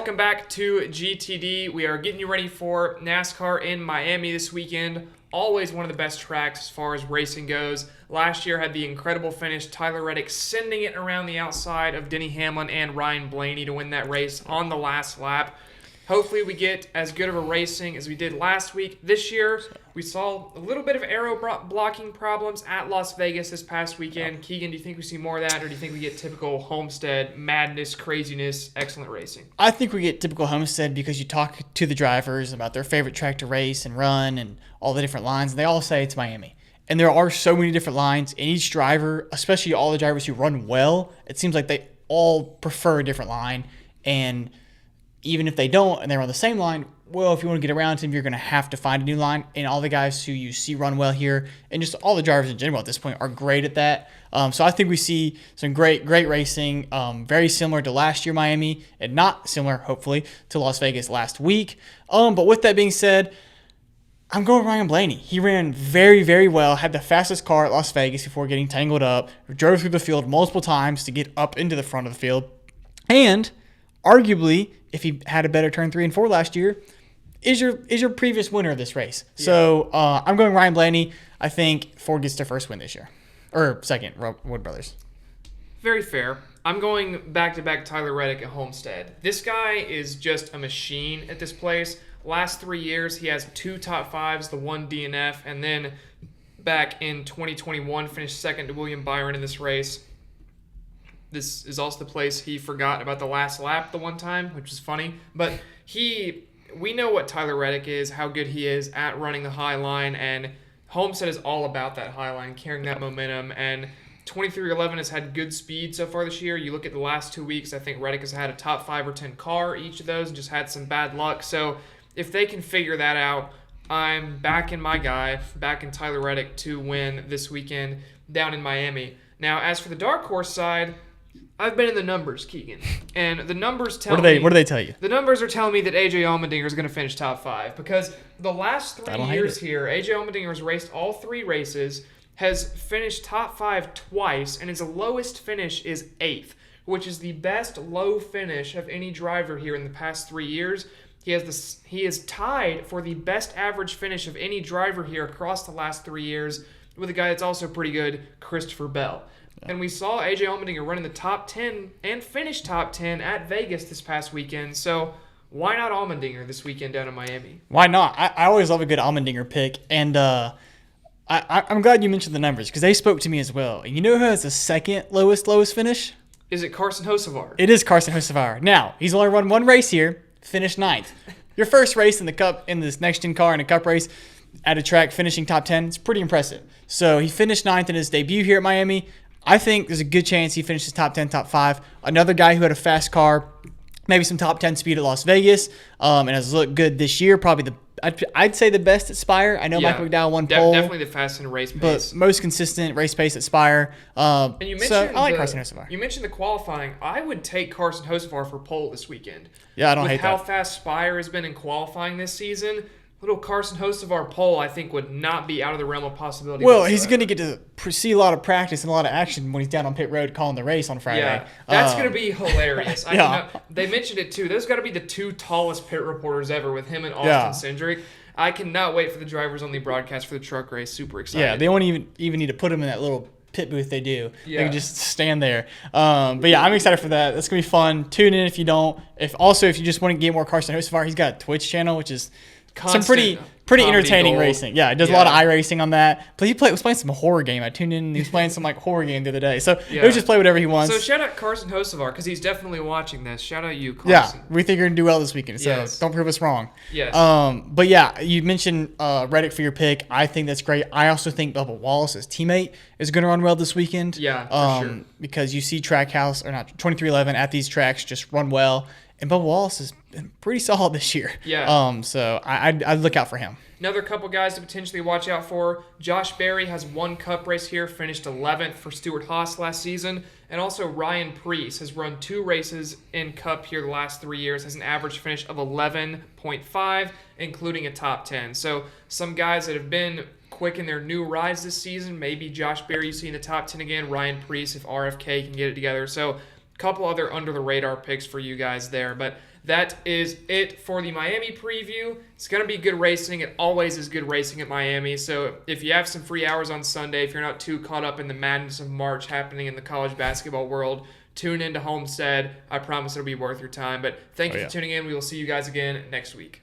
welcome back to GTD. We are getting you ready for NASCAR in Miami this weekend. Always one of the best tracks as far as racing goes. Last year had the incredible finish, Tyler Reddick sending it around the outside of Denny Hamlin and Ryan Blaney to win that race on the last lap. Hopefully we get as good of a racing as we did last week. This year, we saw a little bit of aero blocking problems at Las Vegas this past weekend. Keegan, do you think we see more of that, or do you think we get typical Homestead madness, craziness, excellent racing? I think we get typical Homestead because you talk to the drivers about their favorite track to race and run and all the different lines, and they all say it's Miami. And there are so many different lines, and each driver, especially all the drivers who run well, it seems like they all prefer a different line. And even if they don't and they're on the same line, well, if you want to get around to them, you're going to have to find a new line. And all the guys who you see run well here, and just all the drivers in general at this point, are great at that. So I think we see some great racing, very similar to last year Miami, and not similar, hopefully, to Las Vegas last week. But with that being said, I'm going Ryan Blaney. He ran very, very well, had the fastest car at Las Vegas before getting tangled up, drove through the field multiple times to get up into the front of the field, and arguably, if he had a better turn 3 and 4 last year, is your previous winner of this race. Yeah. So I'm going Ryan Blaney. I think Ford gets their first win this year. Or second, Wood Brothers. Very fair. I'm going back-to-back Tyler Reddick at Homestead. This guy is just a machine at this place. Last 3 years, he has 2 top 5s, the 1 DNF, and then back in 2021, finished second to William Byron in this race. This is also the place he forgot about the last lap the one time, which is funny. But we know what Tyler Reddick is, how good he is at running the high line, and Homestead is all about that high line, carrying that momentum. And 2311 has had good speed so far this year. You look at the last 2 weeks, I think Reddick has had a top 5 or 10 car each of those and just had some bad luck. So if they can figure that out, I'm backing my guy, backing Tyler Reddick to win this weekend down in Miami. Now, as for the dark horse side, I've been in the numbers, Keegan, and the numbers tell me... What do they tell you? The numbers are telling me that A.J. Allmendinger is going to finish top 5 because the last 3 years here, A.J. Allmendinger has raced all 3 races, has finished top 5 twice, and his lowest finish is 8th, which is the best low finish of any driver here in the past 3 years. He is tied for the best average finish of any driver here across the last 3 years with a guy that's also pretty good, Christopher Bell. And we saw A.J. Allmendinger run in the top 10 and finish top 10 at Vegas this past weekend. So why not Allmendinger this weekend down in Miami? Why not? I always love a good Allmendinger pick. And I'm glad you mentioned the numbers because they spoke to me as well. And you know who has the second lowest finish? Is it Carson Hocevar? It is Carson Hocevar. Now, he's only run 1 race here, finished 9th. Your first race in the Cup, in this next-gen car in a Cup race at a track finishing top 10, it's pretty impressive. So he finished 9th in his debut here at Miami. I think there's a good chance he finishes top 10, top 5. Another guy who had a fast car, maybe some top 10 speed at Las Vegas, and has looked good this year. Probably I'd say the best at Spire. I know Michael McDowell won pole. Definitely the fastest in race pace. But most consistent race pace at Spire. And you mentioned so I like Carson Hocevar. You mentioned the qualifying. I would take Carson Hocevar for pole this weekend. Yeah, I don't hate that. With how fast Spire has been in qualifying this season, little Carson Hocevar pole, I think, would not be out of the realm of possibility. Well, he's going to get to see a lot of practice and a lot of action when he's down on pit road calling the race on Friday. Yeah, that's going to be hilarious. Yeah. They mentioned it, too. Those got to be the 2 tallest pit reporters ever with him and Austin Cindric. I cannot wait for the drivers only broadcast for the truck race. Super excited. Yeah, they won't even need to put him in that little pit booth they do. Yeah. They can just stand there. But yeah, I'm excited for that. That's going to be fun. Tune in if you don't. If you just want to get more Carson Hocevar, he's got a Twitch channel, which is some pretty entertaining gold racing. Yeah, he does a lot of iRacing on that. But he was playing some horror game. I tuned in and he was playing some horror game the other day. So he'll just play whatever he wants. So shout out Carson Hocevar because he's definitely watching this. Shout out you, Carson. Yeah, we think you're going to do well this weekend. So don't prove us wrong. Yes. But yeah, you mentioned Reddick for your pick. I think that's great. I also think Bubba Wallace, his teammate, is going to run well this weekend. Yeah, for sure. Because you see 2311 at these tracks just run well. And Bubba Wallace has been pretty solid this year. Yeah. So I'd look out for him. Another couple guys to potentially watch out for. Josh Berry has 1 Cup race here, finished 11th for Stewart Haas last season. And also Ryan Preece has run 2 races in Cup here the last 3 years, has an average finish of 11.5, including a top 10. So some guys that have been quick in their new rise this season, maybe Josh Berry you see in the top 10 again, Ryan Preece if RFK can get it together. So couple other under the radar picks for you guys there. But that is it for the Miami preview. It's going to be good racing. It always is good racing at Miami. So if you have some free hours on Sunday, if you're not too caught up in the madness of March happening in the college basketball world, tune into Homestead. I promise it'll be worth your time. But thank you for tuning in. We will see you guys again next week.